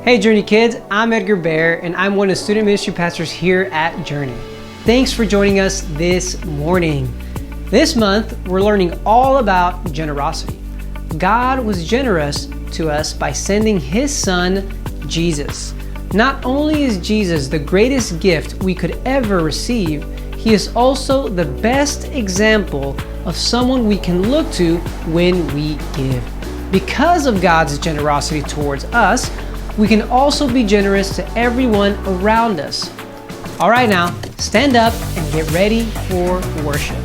Hey Journey kids, I'm Edgar Bear and I'm one of the student ministry pastors here at Journey. Thanks for joining us this morning. This month, we're learning all about generosity. God was generous to us by sending His Son, Jesus. Not only is Jesus the greatest gift we could ever receive, He is also the best example of someone we can look to when we give. Because of God's generosity towards us, we can also be generous to everyone around us. All right, now stand up and get ready for worship.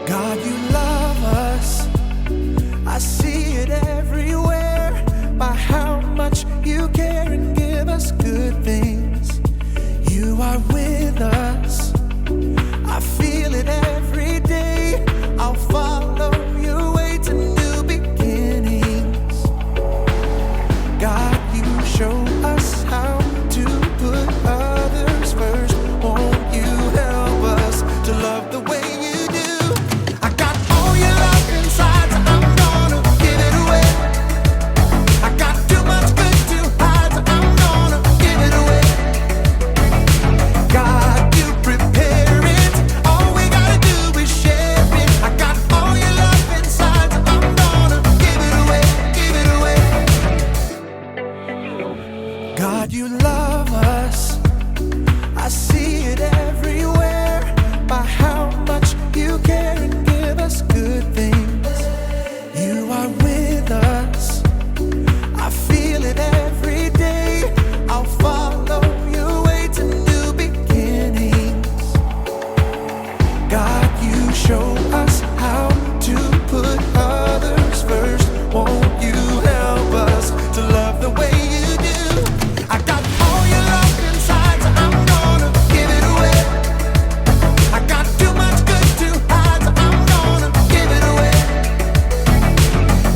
God, you love us. I see it everywhere by how much you care and give us good things. You are with us. I feel it every day. I'll follow your way to new beginnings. God, you show us how to put others first. Won't you help us to love the way you do? I got all your love inside, so I'm gonna give it away. I got too much good to hide, so I'm gonna give it away. God, you prepare it. All we gotta do is share it. I got all your love inside, so I'm gonna give it away, give it away. God, you love us. I see it everywhere by how much you care and give us good things. You are with us. I feel it every day. I'll follow your way to new beginnings. God, you show us how to put others first. Won't you help us to love the way you do? I got all your love inside, so I'm gonna give it away. I got too much good to hide, so I'm gonna give it away.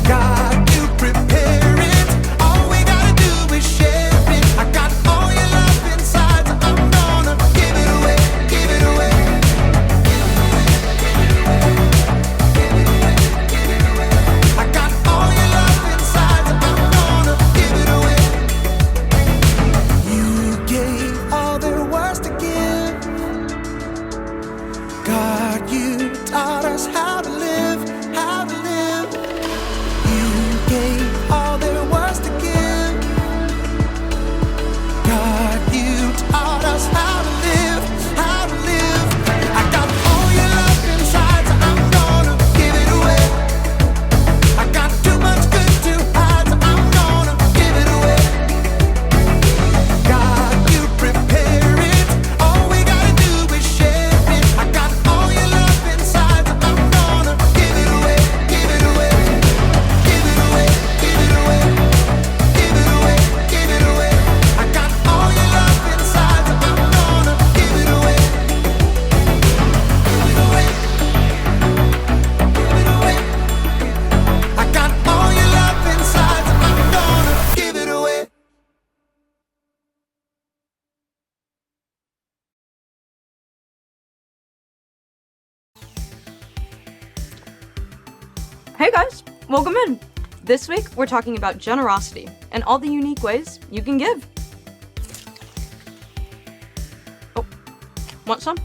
God, you prepare it. All we gotta do is share it. I got all your love inside, so I'm gonna give it away, give it away. I got all your love inside, so I'm gonna give it away. You gave all there was to give. God, you taught us how to live, how to live. You gave all there was to give. God, you taught us how to live, how to live. I got all your love inside, so I'm gonna give it away. I got too much good to hide, so I'm gonna give it away. God, you prepare it. All we gotta do is share it. I got all your love inside, so I'm gonna give it away, give it away, give it away, give it away, give it away, give it away. I got all your love inside, so I'm gonna give it away, give it away, give it away. I got all your love inside, so I'm gonna give it away. Hey guys, welcome in. This week we're talking about generosity and all the unique ways you can give. Oh, want some?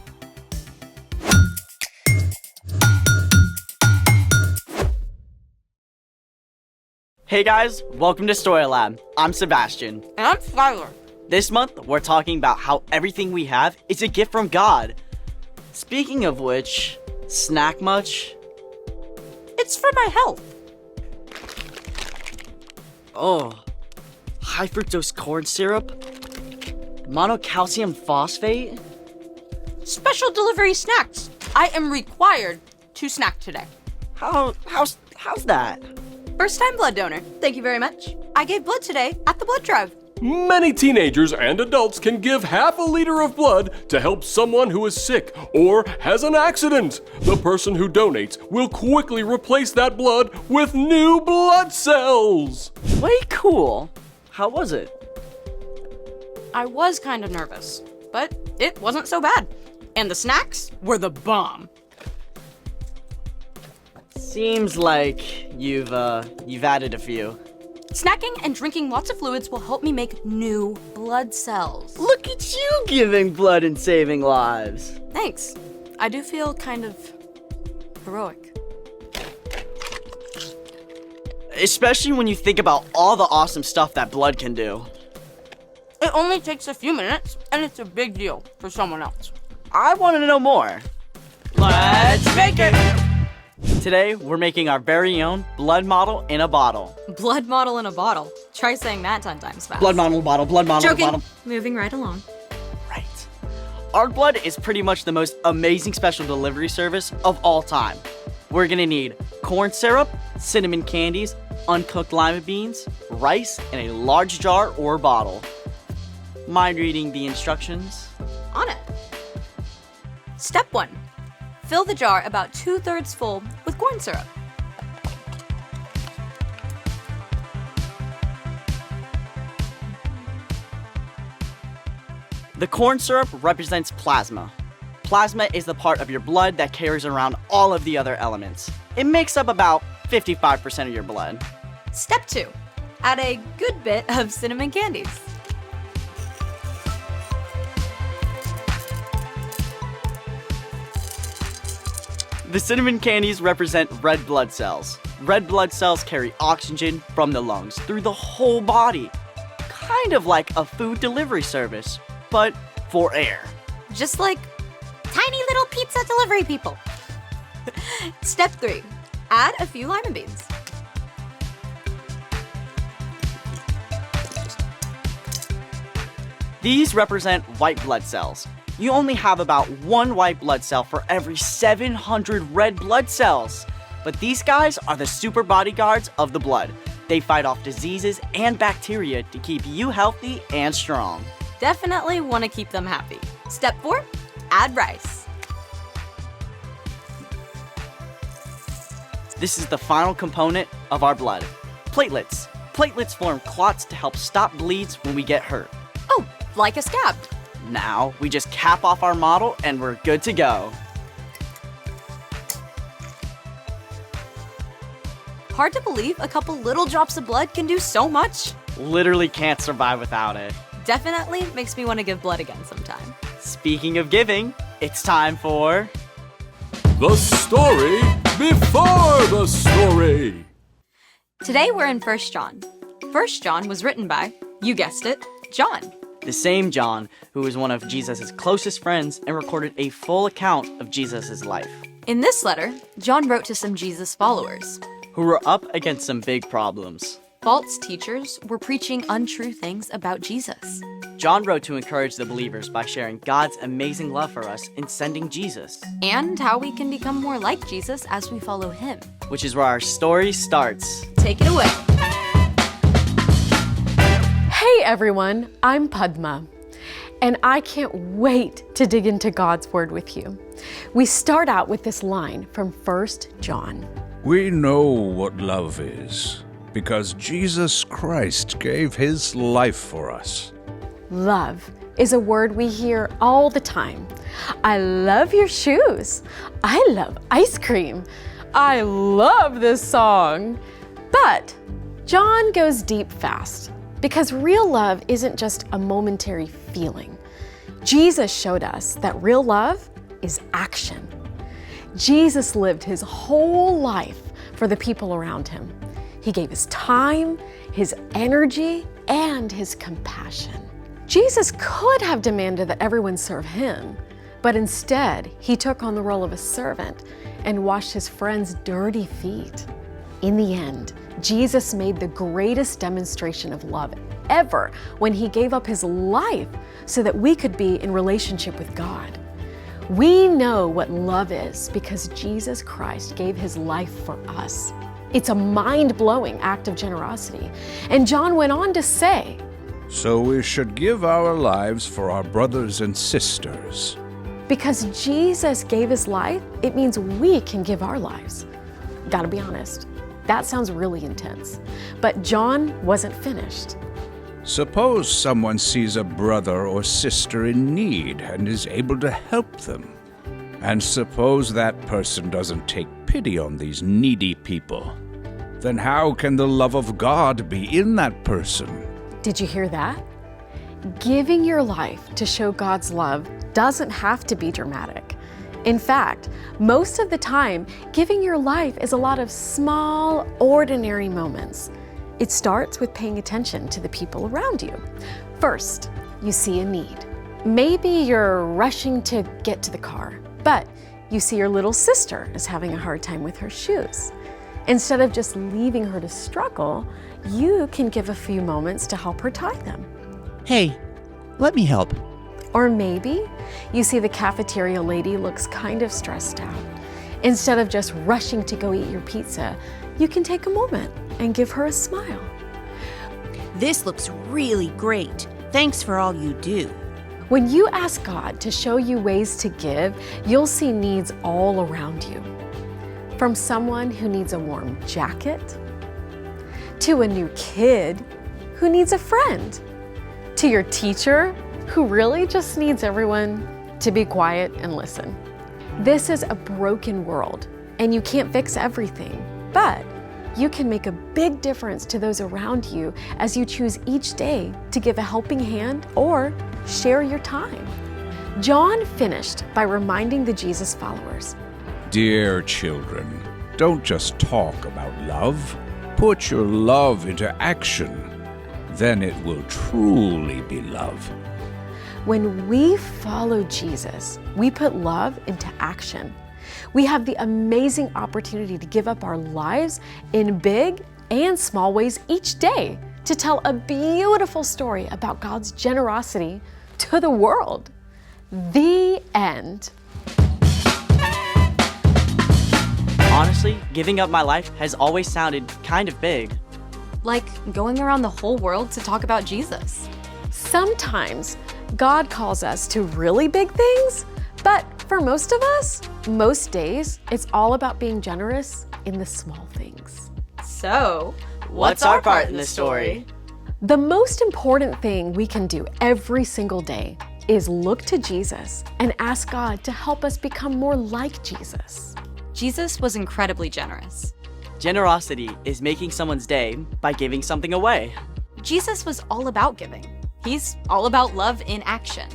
Hey guys, welcome to Story Lab. I'm Sebastian. And I'm Skylar. This month, we're talking about how everything we have is a gift from God. Speaking of which, snack much? It's for my health. Oh, high fructose corn syrup? Monocalcium phosphate? Special delivery snacks. I am required to snack today. How's that? First time blood donor. Thank you very much. I gave blood today at the blood drive. Many teenagers and adults can give half a liter of blood to help someone who is sick or has an accident. The person who donates will quickly replace that blood with new blood cells. Way cool. How was it? I was kind of nervous, but it wasn't so bad. And the snacks were the bomb. Seems like you've added a few. Snacking and drinking lots of fluids will help me make new blood cells. Look at you giving blood and saving lives. Thanks. I do feel kind of heroic. Especially when you think about all the awesome stuff that blood can do. It only takes a few minutes, and it's a big deal for someone else. I want to know more. Let's make it! Today, we're making our very own blood model in a bottle. Blood model in a bottle. Try saying that 10 times fast. Blood model bottle, blood model Joking. bottle. Moving right along. Right. Our blood is pretty much the most amazing special delivery service of all time. We're gonna need corn syrup, cinnamon candies, uncooked lima beans, rice, and a large jar or bottle. Mind reading the instructions? On it. Step 1. Fill the jar about 2/3 full with corn syrup. The corn syrup represents plasma. Plasma is the part of your blood that carries around all of the other elements. It makes up about 55% of your blood. Step 2. Add a good bit of cinnamon candies. The cinnamon candies represent red blood cells. Red blood cells carry oxygen from the lungs through the whole body. Kind of like a food delivery service, but for air. Just like tiny little pizza delivery people. Step 3. Add a few lima beans. These represent white blood cells. You only have about 1 white blood cell for every 700 red blood cells. But these guys are the super bodyguards of the blood. They fight off diseases and bacteria to keep you healthy and strong. Definitely want to keep them happy. Step 4. Add rice. This is the final component of our blood. Platelets. Platelets form clots to help stop bleeds when we get hurt. Oh, like a scab. Now, we just cap off our model and we're good to go. Hard to believe a couple little drops of blood can do so much. Literally can't survive without it. Definitely makes me want to give blood again sometime. Speaking of giving, it's time for... The story before the story. Today we're in 1 John. 1 John was written by, you guessed it, John. The same John who was one of Jesus' closest friends and recorded a full account of Jesus' life, In this letter, John wrote to some Jesus followers. who were up against some big problems. False teachers were preaching untrue things about Jesus. John wrote to encourage the believers by sharing God's amazing love for us in sending Jesus, And how we can become more like Jesus as we follow him. which is where our story starts. Take it away. Hey everyone, I'm Padma, and I can't wait to dig into God's Word with you. We start out with this line from 1 John. We know what love is because Jesus Christ gave his life for us. Love is a word we hear all the time. I love your shoes. I love ice cream. I love this song. But John goes deep fast because real love isn't just a momentary feeling. Jesus showed us that real love is action. Jesus lived his whole life for the people around him. He gave his time, his energy, and his compassion. Jesus could have demanded that everyone serve him, but instead, he took on the role of a servant and washed his friends' dirty feet. In the end, Jesus made the greatest demonstration of love ever when he gave up his life so that we could be in relationship with God. We know what love is because Jesus Christ gave his life for us. It's a mind-blowing act of generosity. And John went on to say, So we should give our lives for our brothers and sisters. Because Jesus gave his life, it means we can give our lives. Gotta be honest, that sounds really intense. But John wasn't finished. Suppose someone sees a brother or sister in need and is able to help them. And suppose that person doesn't take pity on these needy people. Then how can the love of God be in that person? Did you hear that? Giving your life to show God's love doesn't have to be dramatic. In fact, most of the time, giving your life is a lot of small, ordinary moments. It starts with paying attention to the people around you. First, you see a need. Maybe you're rushing to get to the car, but you see your little sister is having a hard time with her shoes. Instead of just leaving her to struggle, you can give a few moments to help her tie them. Hey, let me help. Or maybe you see the cafeteria lady looks kind of stressed out. Instead of just rushing to go eat your pizza, you can take a moment and give her a smile. This looks really great. Thanks for all you do. When you ask God to show you ways to give, you'll see needs all around you. From someone who needs a warm jacket, to a new kid who needs a friend, to your teacher who really just needs everyone to be quiet and listen. This is a broken world, and you can't fix everything, but you can make a big difference to those around you as you choose each day to give a helping hand or share your time. John finished by reminding the Jesus followers, Dear children, don't just talk about love. Put your love into action. Then it will truly be love. when we follow Jesus, we put love into action. We have the amazing opportunity to give up our lives in big and small ways each day to tell a beautiful story about God's generosity to the world. The end. Honestly, giving up my life has always sounded kind of big. Like going around the whole world to talk about Jesus. Sometimes God calls us to really big things, but for most of us, most days, it's all about being generous in the small things. So, What's our part in the story? The most important thing we can do every single day is look to Jesus and ask God to help us become more like Jesus. Jesus was incredibly generous. Generosity is making someone's day by giving something away. Jesus was all about giving. He's all about love in action.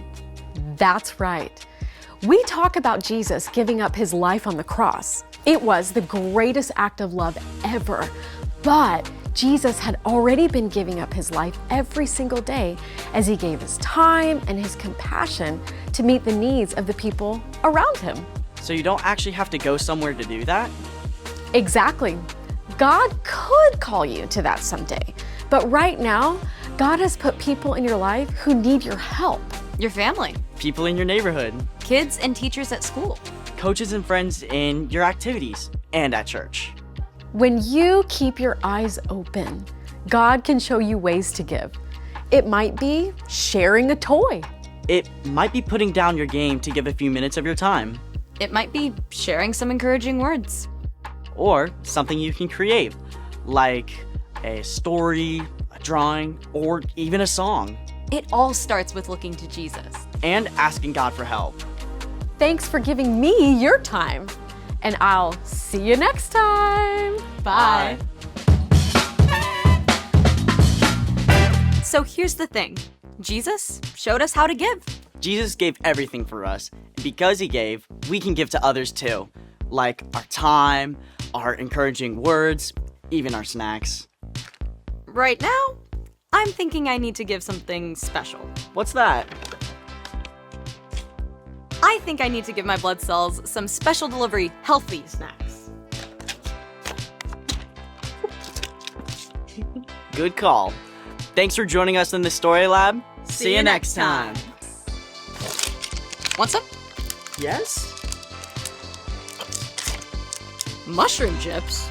That's right. We talk about Jesus giving up his life on the cross. It was the greatest act of love ever. But Jesus had already been giving up his life every single day as he gave his time and his compassion to meet the needs of the people around him. So you don't actually have to go somewhere to do that? Exactly. God could call you to that someday. But right now, God has put people in your life who need your help. Your family, People in your neighborhood, kids and teachers at school. coaches and friends in your activities, and at church. When you keep your eyes open, God can show you ways to give. It might be sharing a toy. It might be putting down your game to give a few minutes of your time, It might be sharing some encouraging words. or something you can create, like a story, a drawing, or even a song, It all starts with looking to Jesus. and asking God for help. Thanks for giving me your time. And I'll see you next time. Bye. So here's the thing. Jesus showed us how to give. Jesus gave everything for us, and because he gave, we can give to others too, like our time, our encouraging words, even our snacks. Right now, I'm thinking I need to give something special. What's that? I think I need to give my blood cells some special delivery healthy snacks. Good call. Thanks for joining us in the Story Lab. See you next time. Want some? Yes? Mushroom chips?